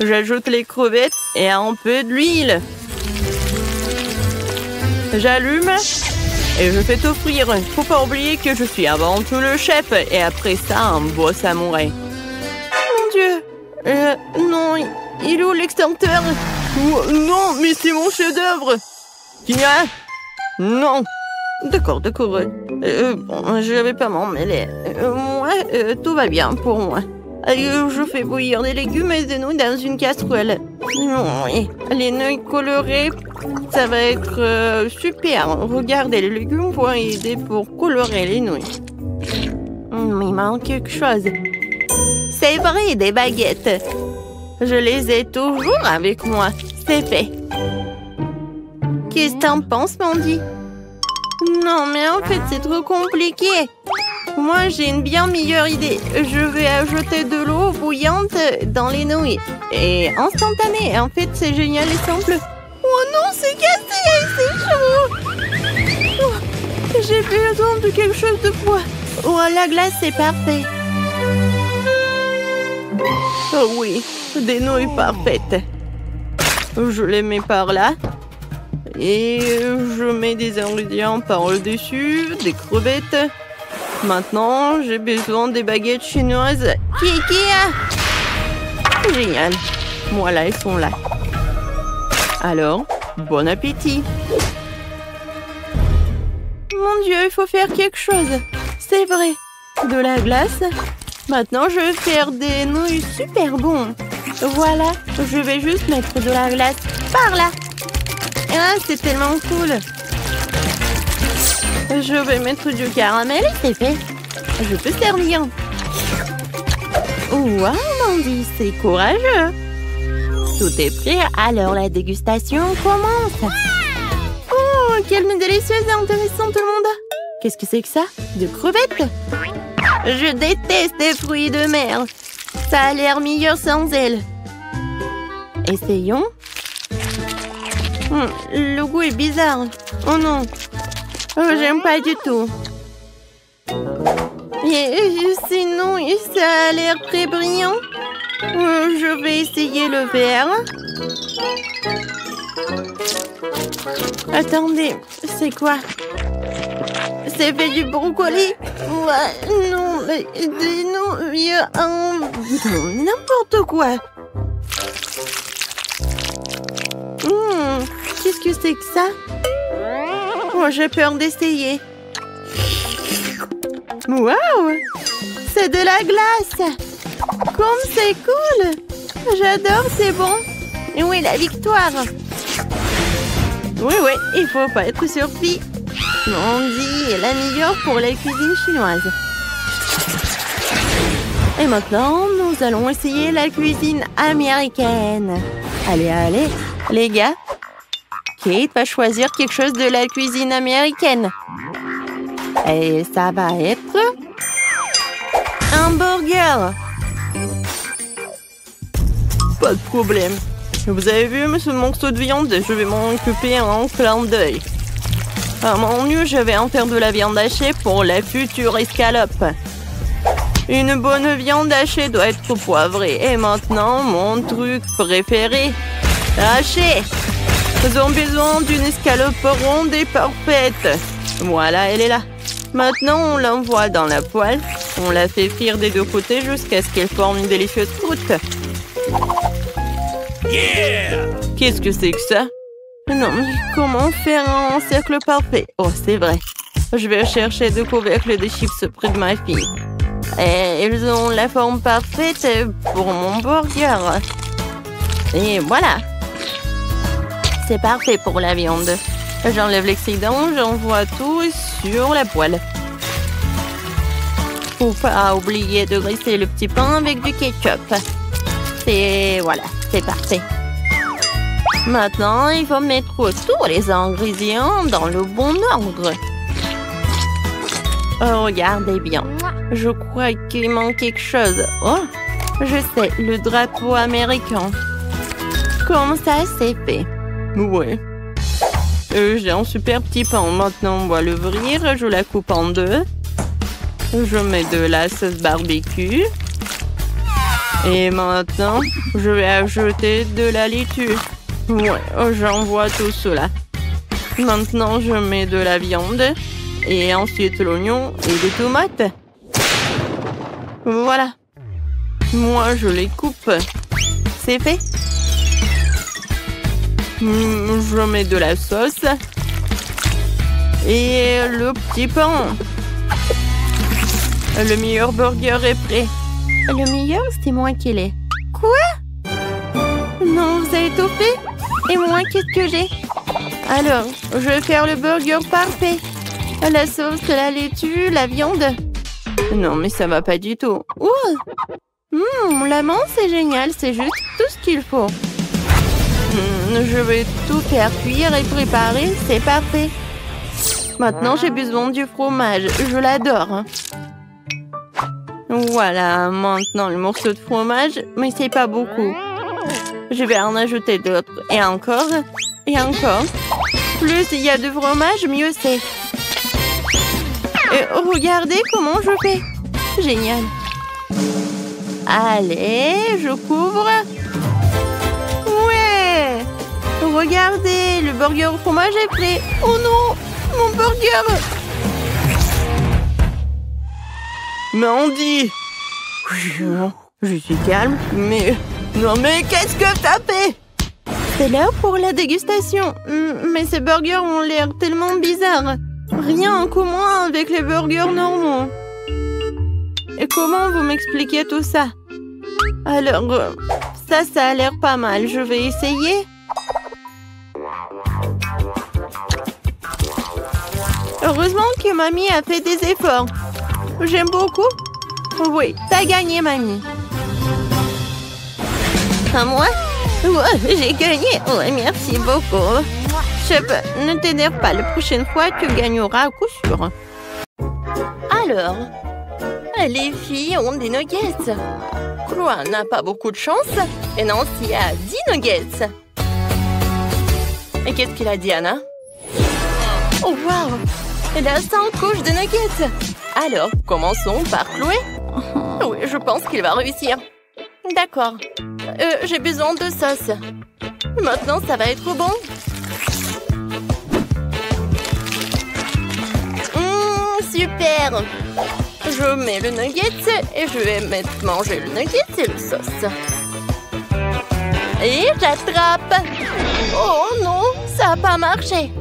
J'ajoute les crevettes et un peu d'huile. J'allume et je fais tout frire. Faut pas oublier que je suis avant tout le chef et après ça un beau samouraï. Mon Dieu, non. Il est où l'extincteur? Non, mais c'est mon chef-d'œuvre. Kia? Non. D'accord. Bon, je vais pas m'en mêler. Moi, tout va bien pour moi. Je fais bouillir des légumes et des nouilles dans une casserole. Oui, les nouilles colorées, ça va être super. Regardez, les légumes vont aider pour colorer les nouilles. Il manque quelque chose. C'est vrai, des baguettes. Je les ai toujours avec moi. C'est fait. Qu'est-ce que t'en penses, Mandy? Non, mais en fait, c'est trop compliqué. Moi, j'ai une bien meilleure idée. Je vais ajouter de l'eau bouillante dans les nouilles. Et instantané. En fait, c'est génial et simple. Oh non, c'est cassé. C'est chaud. Oh, j'ai besoin de quelque chose de froid. Oh, la glace, c'est parfait. Oh oui, des nouilles parfaites. Je les mets par là. Et je mets des ingrédients par-dessus, des crevettes. Maintenant, j'ai besoin des baguettes chinoises. Kia! Génial. Voilà, elles sont là. Alors, bon appétit. Mon Dieu, il faut faire quelque chose. C'est vrai. De la glace. Maintenant, je vais faire des nouilles super bonnes. Voilà, je vais juste mettre de la glace par là. Ah, c'est tellement cool. Je vais mettre du caramel et c'est fait. Je peux servir. Wow, Mandy, c'est courageux. Tout est prêt, alors la dégustation commence. Oh, quelle délicieuse et intéressante demanda. Qu'est-ce que c'est que ça? De crevettes? Je déteste les fruits de mer. Ça a l'air meilleur sans elles. Essayons. Le goût est bizarre. Oh non. Oh, j'aime pas du tout. Sinon, ça a l'air très brillant. Je vais essayer le vert. Attendez, c'est quoi? C'est fait du brocoli? Ouais, non, non, il y a un... N'importe quoi. Qu'est-ce que c'est que ça? Oh, j'ai peur d'essayer. Waouh! C'est de la glace! Comme c'est cool! J'adore, c'est bon! Oui, la victoire! Oui, il faut pas être surpris. On dit la meilleure pour la cuisine chinoise. Et maintenant, nous allons essayer la cuisine américaine. Allez, les gars. Kate va choisir quelque chose de la cuisine américaine. Et ça va être... un burger. Pas de problème. Vous avez vu ce morceau de viande? Je vais m'en occuper en clin d'œil. À mon mieux, je vais en faire de la viande hachée pour la future escalope. Une bonne viande hachée doit être poivrée. Et maintenant, mon truc préféré. Haché. Nous avons besoin d'une escalope ronde et parfaite. Voilà, elle est là. Maintenant, on l'envoie dans la poêle. On la fait frire des deux côtés jusqu'à ce qu'elle forme une délicieuse croûte. Yeah! Qu'est-ce que c'est que ça? Non, mais comment faire un cercle parfait? Oh, c'est vrai. Je vais chercher deux couvercles de chips près de ma fille. Et ils ont la forme parfaite pour mon burger. Et voilà. C'est parfait pour la viande. J'enlève l'excédent, j'envoie tout sur la poêle. Faut pas oublier de graisser le petit pain avec du ketchup. Et voilà, c'est parfait. Maintenant, il faut mettre tous les ingrédients dans le bon ordre. Oh, regardez bien. Je crois qu'il manque quelque chose. Oh, je sais, le drapeau américain. Comme ça, c'est fait. Ouais. J'ai un super petit pain. Maintenant, on va l'ouvrir. Je la coupe en deux. Je mets de la sauce barbecue. Et maintenant, je vais ajouter de la laitue. Ouais, j'envoie tout cela. Maintenant, je mets de la viande. Et ensuite l'oignon et des tomates. Voilà. Moi, je les coupe. C'est fait. Je mets de la sauce. Et le petit pain. Le meilleur burger est prêt. Le meilleur, c'est moi qui l'ai. Quoi? Non, vous avez tout fait? Et moi, qu'est-ce que j'ai? Alors, je vais faire le burger parfait. La sauce, la laitue, la viande. Non, mais ça va pas du tout. La menthe, c'est génial. C'est juste tout ce qu'il faut. Je vais tout faire cuire et préparer. C'est parfait. Maintenant, j'ai besoin du fromage. Je l'adore. Voilà, maintenant le morceau de fromage, mais c'est pas beaucoup. Je vais en ajouter d'autres. Et encore. Et encore. Plus il y a de fromage, mieux c'est. Et regardez comment je fais. Génial. Allez, je couvre. Ouais. Regardez, le burger au fromage est prêt. Oh non, mon burger. Mandy! Je suis calme, mais... Non, mais qu'est-ce que t'as fait? C'est l'heure pour la dégustation. Mais ces burgers ont l'air tellement bizarres. Rien en commun avec les burgers normaux. Et comment vous m'expliquez tout ça? Alors, ça a l'air pas mal. Je vais essayer. Heureusement que mamie a fait des efforts. J'aime beaucoup. Oui, t'as gagné, mamie. À moi? Ouais, j'ai gagné. Ouais, merci beaucoup. Chef, ne t'énerve pas. La prochaine fois, tu gagneras à coup sûr. Alors, les filles ont des nuggets. Chloé n'a pas beaucoup de chance et Nancy a 10 nuggets. Et qu'est-ce qu'il a, Diana? Oh, waouh! Elle a 5 couches de nuggets. Alors, commençons par Chloé. Oui, je pense qu'il va réussir. D'accord. J'ai besoin de sauce. Maintenant, ça va être bon. Super! Je mets le nugget et je vais manger le nugget et le sauce. Et j'attrape! Oh non, ça n'a pas marché.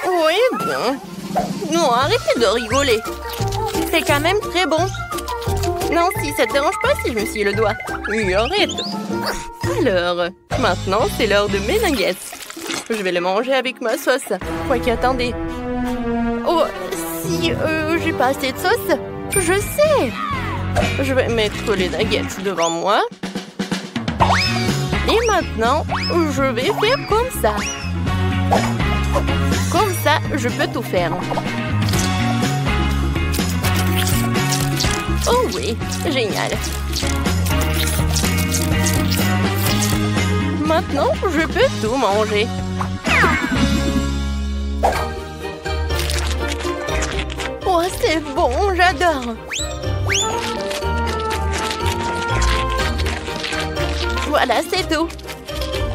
Oui, bon. Non, arrêtez de rigoler. C'est quand même très bon. Non, si ça te dérange pas si je me scie le doigt. Oui, arrête. Alors, maintenant, c'est l'heure de mes nuggets. Je vais les manger avec ma sauce. Quoique, attendez. Oh, si j'ai pas assez de sauce, je sais. Je vais mettre les nuggets devant moi. Et maintenant, je vais faire comme ça. Comme ça, je peux tout faire. Oh oui, génial. Maintenant, je peux tout manger. Oh, c'est bon, j'adore. Voilà, c'est tout.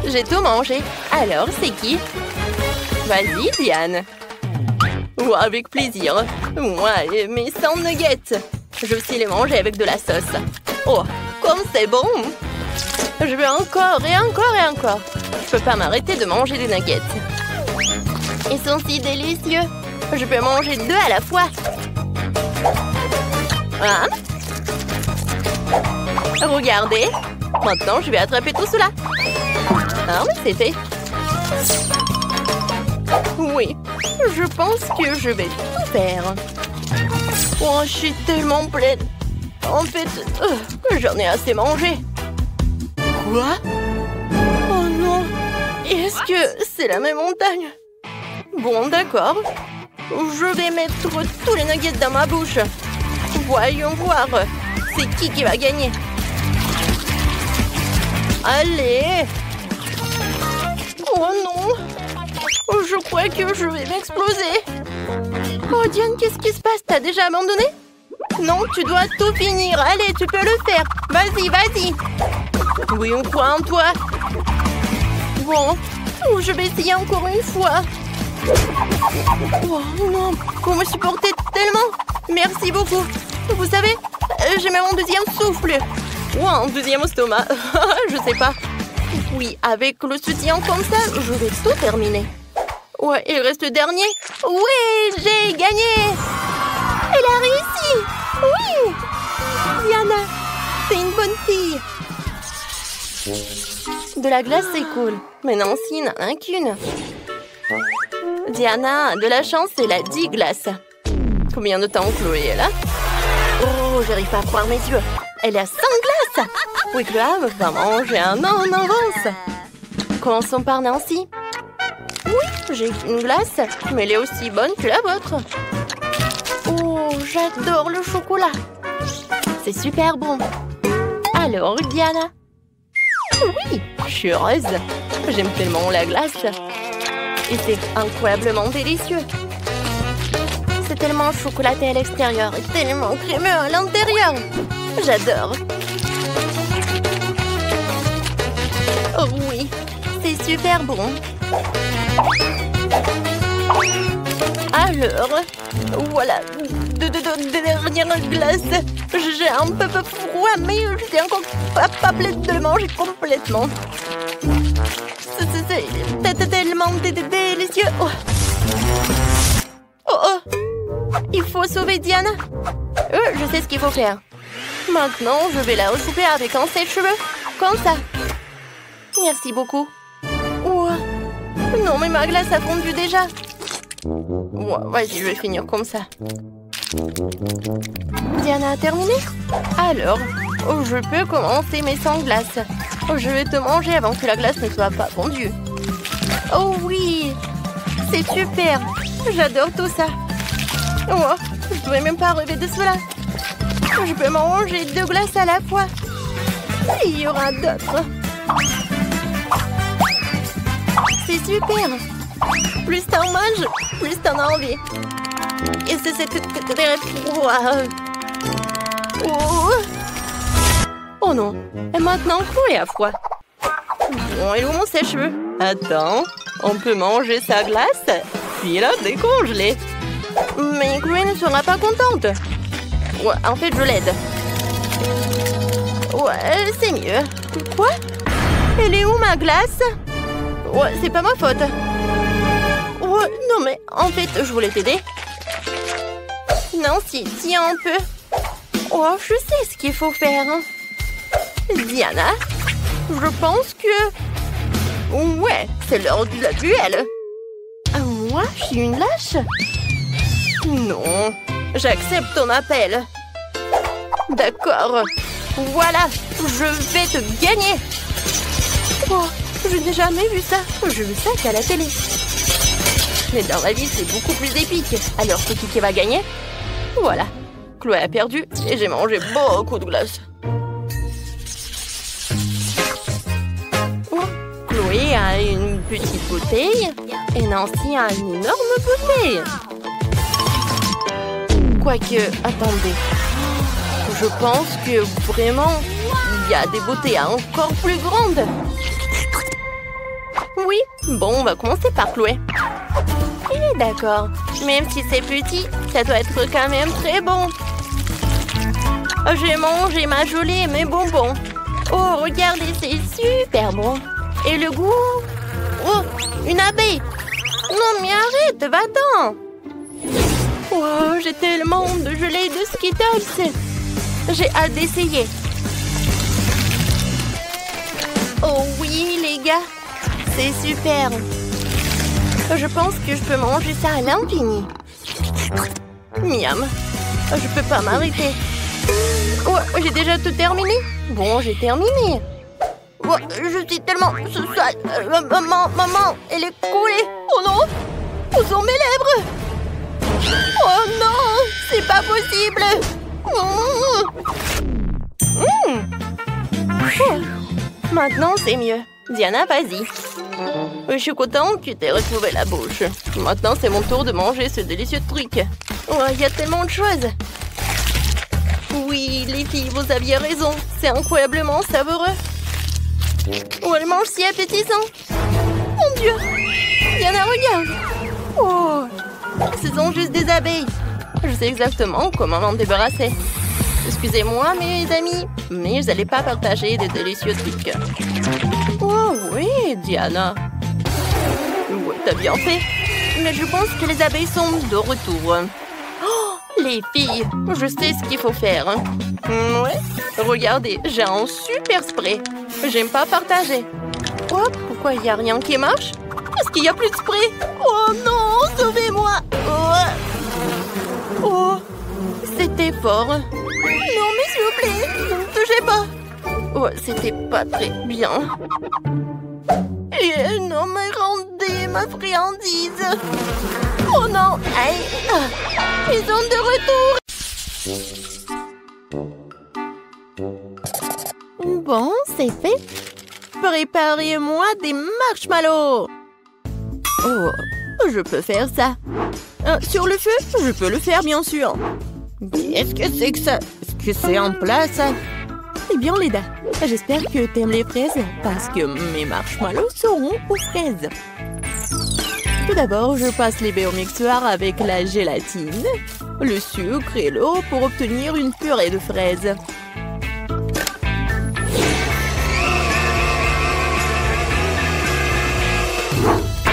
J'ai tout mangé. Alors, c'est qui? Vas-y, Diane. Oh, avec plaisir. Moi et mes 100 nuggets. Je vais aussi les manger avec de la sauce. Oh, comme c'est bon! Je veux encore et encore et encore. Je peux pas m'arrêter de manger des nuggets. Ils sont si délicieux. Je peux manger 2 à la fois. Hein? Regardez. Maintenant, je vais attraper tout cela. Ah, c'est fait. Oui, je pense que je vais tout faire. Oh, je suis tellement pleine. En fait, j'en ai assez mangé. Quoi? Oh non. Est-ce que c'est la même montagne? Bon, d'accord. Je vais mettre tous les nuggets dans ma bouche. Voyons voir. C'est qui va gagner? Allez! Oh non! Je crois que je vais m'exploser. Oh Diane, qu'est-ce qui se passe? T'as déjà abandonné? Non, tu dois tout finir. Allez, tu peux le faire. Vas-y, vas-y. Oui, on croit en toi. Bon, je vais essayer encore une fois. Oh non, vous me supportez tellement. Merci beaucoup. Vous savez, j'ai même un deuxième souffle. Ou un deuxième estomac. Je sais pas. Oui, avec le soutien comme ça, je vais tout terminer. Ouais, il reste le dernier. Oui, j'ai gagné. Elle a réussi. Oui. Diana, t'es une bonne fille. De la glace, c'est cool. Mais Nancy n'en a qu'une. Diana a de la chance, elle a 10 glaces. Combien de temps Chloé est là? Oh, j'arrive pas à croire mes yeux. Elle a 100 glaces. Oui, Chloé va manger un an en avance. Commençons par Nancy. Oui, j'ai une glace, mais elle est aussi bonne que la vôtre. Oh, j'adore le chocolat. C'est super bon. Alors, Diana? Oui, je suis heureuse. J'aime tellement la glace. Et c'est incroyablement délicieux. C'est tellement chocolaté à l'extérieur et tellement crémeux à l'intérieur. J'adore. Oh oui, c'est super bon. Alors, voilà, de dernières glaces. J'ai un peu froid, mais je suis encore pas pleine de le manger complètement. C'est tellement délicieux. Oh. Oh oh, il faut sauver Diana. Je sais ce qu'il faut faire. Maintenant, je vais la recouper avec un sèche-cheveux, comme ça. Merci beaucoup. Oh. Non, mais ma glace a fondu déjà. Ouais, vas-y, je vais finir comme ça. Diana a terminé? Alors, je peux commencer mes 100 glaces. Je vais te manger avant que la glace ne soit pas fondue. Oh oui, c'est super. J'adore tout ça. Oh, je ne pouvais même pas rêver de cela. Je peux manger 2 glaces à la fois. Il y aura d'autres. C'est super. Plus t'en manges, plus t'en as envie. Et c'est très froid. Oh non, et maintenant Chloé a froid. Bon, et où mon sèche-cheveux? Attends, on peut manger sa glace, puis la décongeler. Mais Chloé ne sera pas contente. Ouais, en fait, je l'aide. Ouais, c'est mieux. Quoi? Elle est où ma glace? Ouais, c'est pas ma faute. Ouais, non mais, en fait, je voulais t'aider. Non, si, tiens un peu. Oh, je sais ce qu'il faut faire. Diana, je pense que... Ouais, c'est l'heure de la duel. Moi, je suis une lâche? Non, j'accepte ton appel. D'accord. Voilà, je vais te gagner. Oh, je n'ai jamais vu ça. Je vu ça qu'à la télé. Mais dans la vie, c'est beaucoup plus épique. Alors, c'est qui va gagner? Voilà. Chloé a perdu et j'ai mangé beaucoup de glace. Oh, Chloé a une petite bouteille et Nancy a une énorme bouteille. Quoique, attendez. Je pense que vraiment, il y a des bouteilles encore plus grandes. Oui, bon, on va commencer par Chloé. D'accord, même si c'est petit, ça doit être quand même très bon. J'ai mangé ma gelée et mes bonbons. Oh, regardez, c'est super bon. Et le goût? Oh, une abeille. Non, mais arrête, va-t'en. Oh, j'ai tellement de gelée de Skittles. J'ai hâte d'essayer. Oh oui, les gars, c'est super. Je pense que je peux manger ça à l'infini. Miam. Je peux pas m'arrêter. Oh, j'ai déjà tout terminé. Bon, j'ai terminé. Oh, je suis tellement sale. Maman, elle est coulée. Oh non, où sont mes lèvres? Oh non, c'est pas possible. Oh, maintenant, c'est mieux. Diana, vas-y. Je suis contente que tu aies retrouvé la bouche. Maintenant, c'est mon tour de manger ce délicieux truc. Oh, il y a tellement de choses. Oui, les filles, vous aviez raison. C'est incroyablement savoureux. Oh, elle mange si appétissant. Mon Dieu. Diana, regarde. Oh, ce sont juste des abeilles. Je sais exactement comment m'en débarrasser. Excusez-moi, mes amis, mais vous n'allez pas partager des délicieux trucs. Oh oui, Diana. Ouais, t'as bien fait. Mais je pense que les abeilles sont de retour. Oh, les filles, je sais ce qu'il faut faire. Ouais, regardez, j'ai un super spray. J'aime pas partager. Oh, pourquoi il n'y a rien qui marche? Est-ce qu'il n'y a plus de spray? Oh non, sauvez-moi. Oh, c'était fort. Non, mais s'il vous plaît, ne me touchez pas. Oh, c'était pas très bien. Et non, mais rendez ma friandise. Oh non, aïe. Ils sont de retour. Bon, c'est fait. Préparez-moi des marshmallows. Oh, je peux faire ça. Sur le feu, je peux le faire, bien sûr. Qu'est-ce que c'est que ça? Est-ce que c'est en place? Eh bien, Leda, j'espère que t'aimes les fraises parce que mes marshmallows seront aux fraises. Tout d'abord, je passe les baies au mixeur avec la gélatine, le sucre et l'eau pour obtenir une purée de fraises.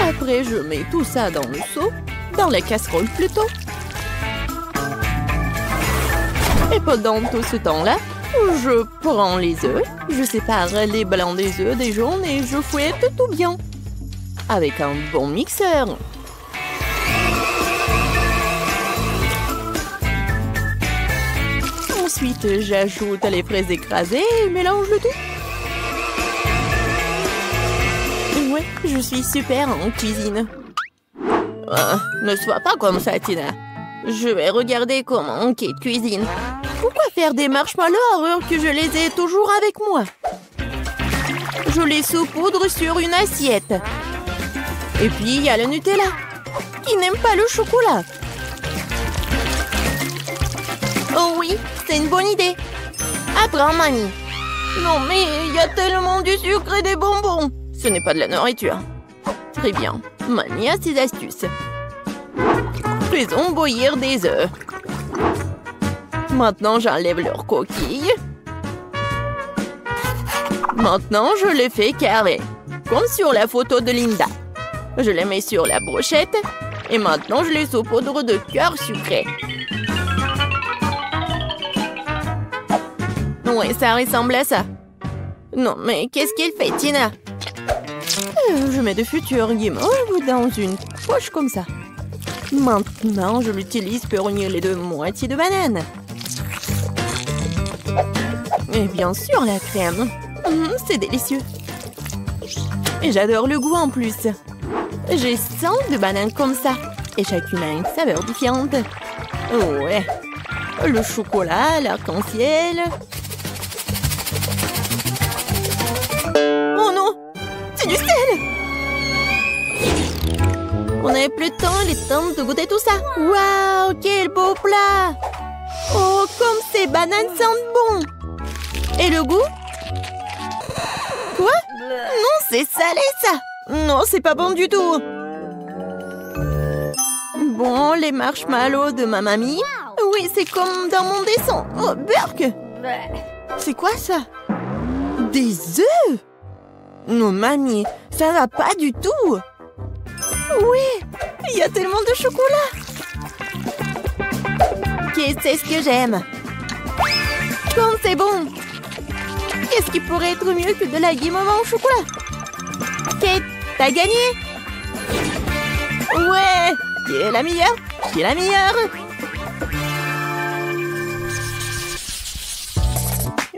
Après, je mets tout ça dans le seau, dans la casserole plutôt. Et pendant tout ce temps-là, je prends les œufs, je sépare les blancs des œufs des jaunes et je fouette tout bien. Avec un bon mixeur. Ensuite, j'ajoute les fraises écrasées et mélange le tout. Oui, je suis super en cuisine. Ne sois pas comme ça, Tina. Je vais regarder comment Kate cuisine. Pourquoi faire des marshmallows alors que je les ai toujours avec moi? Je les saupoudre sur une assiette. Et puis, il y a le Nutella. Qui n'aime pas le chocolat? Oh oui, c'est une bonne idée. Apprends, mamie. Non, mais il y a tellement du sucre et des bonbons. Ce n'est pas de la nourriture. Très bien. Mamie a ses astuces. Faisons bouillir des œufs. Maintenant, j'enlève leurs coquilles. Maintenant, je les fais carrés. Comme sur la photo de Linda. Je les mets sur la brochette. Et maintenant, je les saupoudre de cœur sucré. Ouais, ça ressemble à ça. Non, mais qu'est-ce qu'il fait, Tina? Je mets de futurs guimauves dans une poche comme ça. Maintenant, je l'utilise pour unir les deux moitiés de banane. Et bien sûr, la crème. C'est délicieux. Et j'adore le goût en plus. J'ai 100 de bananes comme ça. Et chacune a une saveur différente. Ouais. Le chocolat, l'arc-en-ciel. Oh non! C'est du sel! On n'avait plus de temps, il est temps de goûter tout ça. Waouh, quel beau plat! Oh, comme ces bananes sentent bon! Et le goût? Quoi? Non, c'est salé ça! Non, c'est pas bon du tout! Bon, les marshmallows de ma mamie. Oui, c'est comme dans mon dessin. Oh, burk! C'est quoi ça? Des œufs? Non, mamie, ça va pas du tout! Oui, il y a tellement de chocolat! Qu'est-ce que j'aime? Comme c'est bon! Qu'est-ce qui pourrait être mieux que de la guimauve au chocolat? Kate, t'as gagné! Ouais! Qui est la meilleure? Qui est la meilleure?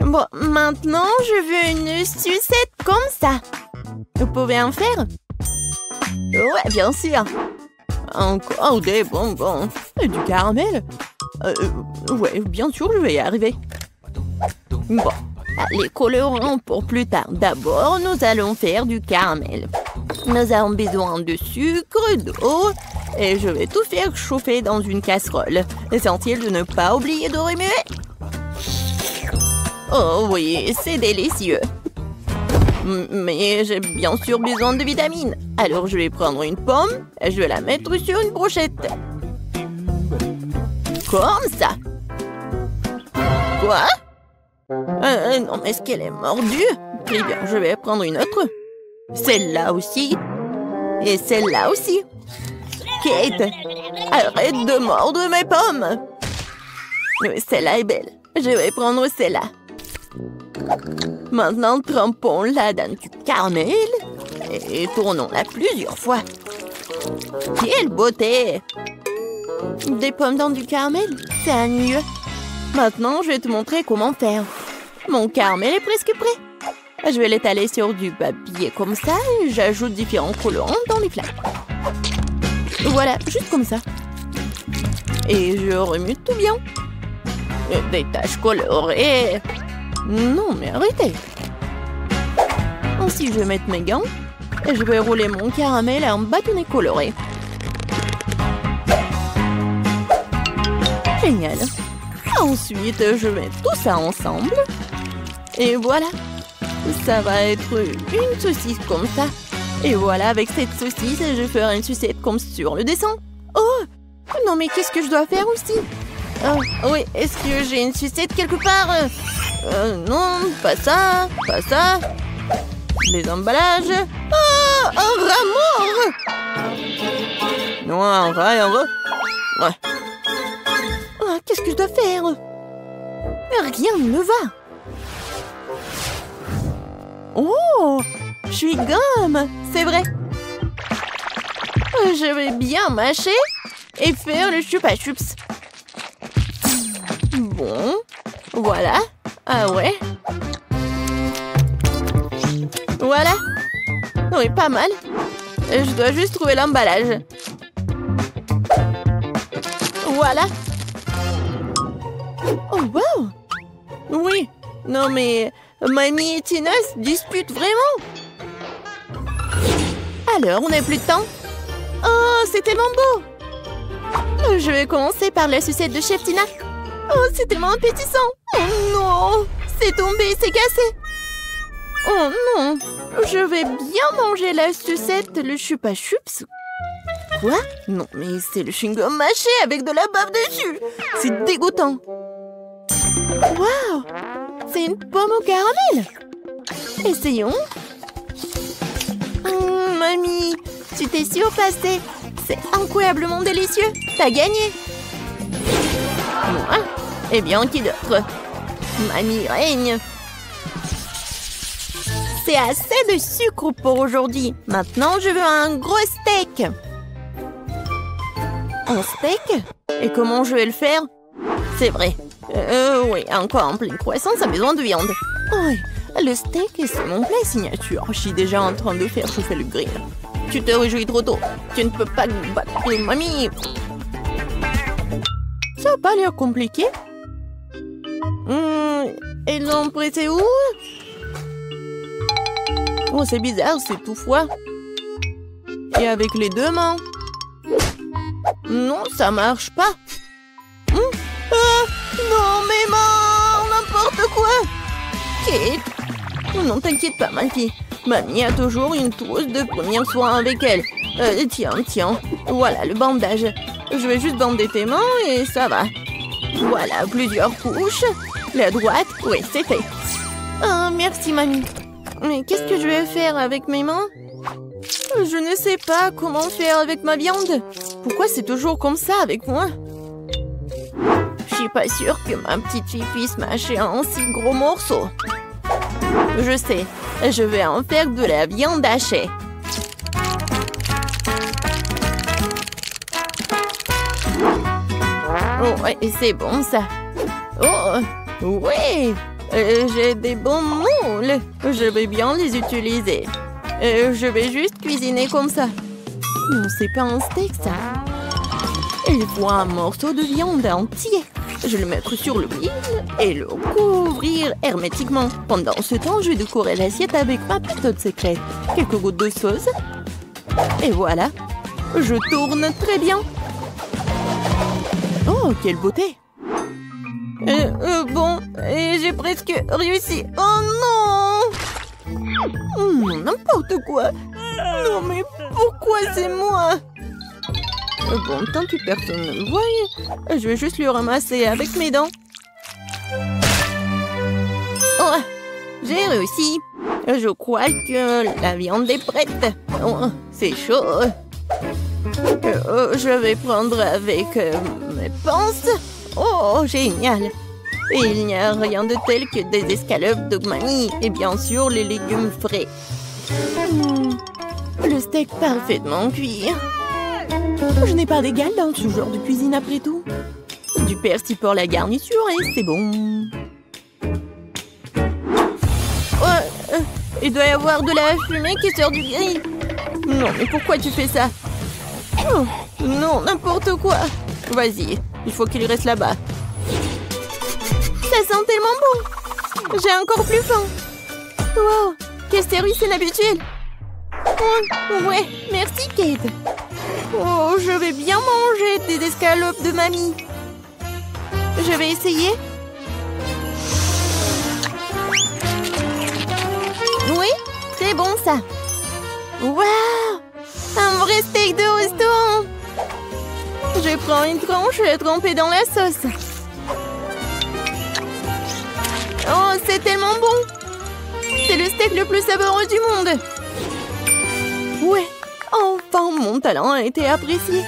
Bon, maintenant, je veux une sucette comme ça. Vous pouvez en faire? Ouais, bien sûr. Encore des bonbons. Et du caramel? Ouais, bien sûr, je vais y arriver. Bon, les colorants pour plus tard. D'abord, nous allons faire du caramel. Nous avons besoin de sucre, d'eau, et je vais tout faire chauffer dans une casserole. Essentiel de ne pas oublier de remuer. Oh oui, c'est délicieux. Mais j'ai bien sûr besoin de vitamines. Alors je vais prendre une pomme et je vais la mettre sur une brochette. Comme ça. Quoi? Non, mais est-ce qu'elle est mordue? Très bien, je vais prendre une autre. Celle-là aussi. Et celle-là aussi. Kate, arrête de mordre mes pommes. Celle-là est belle. Je vais prendre celle-là. Maintenant, trempons-la dans du caramel et tournons-la plusieurs fois. Quelle beauté! Des pommes dans du caramel, c'est ennuyeux. Maintenant, je vais te montrer comment faire. Mon caramel est presque prêt. Je vais l'étaler sur du papier comme ça et j'ajoute différents colorants dans les flaques. Voilà, juste comme ça. Et je remue tout bien. Des taches colorées. Non, mais arrêtez. Ensuite, je vais mettre mes gants et je vais rouler mon caramel en bâtonnet coloré. Génial. Ensuite, je mets tout ça ensemble. Et voilà. Ça va être une saucisse comme ça. Et voilà, avec cette saucisse, je ferai une sucette comme sur le dessin. Oh! Non, mais qu'est-ce que je dois faire aussi? Oui, est-ce que j'ai une sucette quelque part? Non, pas ça, pas ça. Les emballages. Oh, un rat mort! Non, un rat. Ouais. Oh, qu'est-ce que je dois faire? Rien ne me va. Oh, je suis gomme, c'est vrai. Je vais bien mâcher et faire le chupa-chups. Bon, voilà. Ah ouais. Voilà. Oh, Oui, pas mal. Je dois juste trouver l'emballage. Voilà. Oh, wow. Oui. Non, mais Mamie et Tina se disputent vraiment. Alors, on n'a plus de temps. Oh, c'est tellement beau. Je vais commencer par la sucette de Chef Tina. Oh, c'est tellement appétissant. Oh non, c'est tombé, c'est cassé. Oh non, je vais bien manger la sucette, le chupa chups. Quoi? Non, mais c'est le chewing-gum mâché avec de la bave dessus. C'est dégoûtant. Waouh, c'est une pomme au caramel. Essayons. Mamie, tu t'es surpassée. C'est incroyablement délicieux. T'as gagné. Moi? Eh bien, qui d'autre? Mamie règne. C'est assez de sucre pour aujourd'hui. Maintenant, je veux un gros steak. Un steak? Et comment je vais le faire? C'est vrai. Oui, un corps en pleine croissance a besoin de viande. Oui, le steak, c'est mon plat signature. Je suis déjà en train de faire chauffer le grill. Tu te réjouis trop tôt. Tu ne peux pas battre mamie. Ça n'a pas l'air compliqué. Et l'ont prêté où? Oh, c'est bizarre, c'est tout froid. Et avec les deux mains? Non, ça marche pas. Non, mes mains, n'importe quoi. Kate. Non, t'inquiète pas, ma fille. Mamie a toujours une trousse de premiers soins avec elle. Tiens. Voilà le bandage. Je vais juste bander tes mains et ça va. Voilà, plusieurs couches. La droite, oui, c'est fait. Oh, merci, mamie. Mais qu'est-ce que je vais faire avec mes mains? Je ne sais pas comment faire avec ma viande. Pourquoi c'est toujours comme ça avec moi? Je suis pas sûre que ma petite fille puisse mâcher un si gros morceau. Je sais, je vais en faire de la viande hachée. Oh, ouais, c'est bon ça. Oh, oui, j'ai des bons moules. Je vais bien les utiliser. Je vais juste cuisiner comme ça. Non, c'est pas un steak ça. Il faut un morceau de viande entier. Je vais le mettre sur le grill et le couvrir hermétiquement. Pendant ce temps, je vais décorer l'assiette avec ma méthode secrète. Quelques gouttes de sauce. Et voilà. Je tourne très bien. Oh, quelle beauté. Bon, j'ai presque réussi. Oh non! N'importe quoi. Non, mais pourquoi c'est moi? Bon, tant que personne ne me voit, je vais juste le ramasser avec mes dents. Oh, j'ai réussi. Je crois que la viande est prête. Oh, c'est chaud. Je vais prendre avec mes pinces. Oh, génial. Et il n'y a rien de tel que des escalopes de mamie et bien sûr les légumes frais. Le steak parfaitement cuit. Je n'ai pas d'égal dans ce genre de cuisine après tout. Du persil pour la garniture et c'est bon. Il doit y avoir de la fumée qui sort du grill. Non, mais pourquoi tu fais ça? Oh, non, n'importe quoi. Vas-y, il faut qu'il reste là-bas. Ça sent tellement bon. J'ai encore plus faim. Wow, quel service inhabituel. Oh, ouais, merci Kate. Oh, je vais bien manger des escalopes de mamie. Je vais essayer. Oui, c'est bon ça. Waouh, un vrai steak de restaurant. Je prends une tranche trempée dans la sauce. Oh, c'est tellement bon. C'est le steak le plus savoureux du monde. Ouais, enfin, mon talent a été apprécié.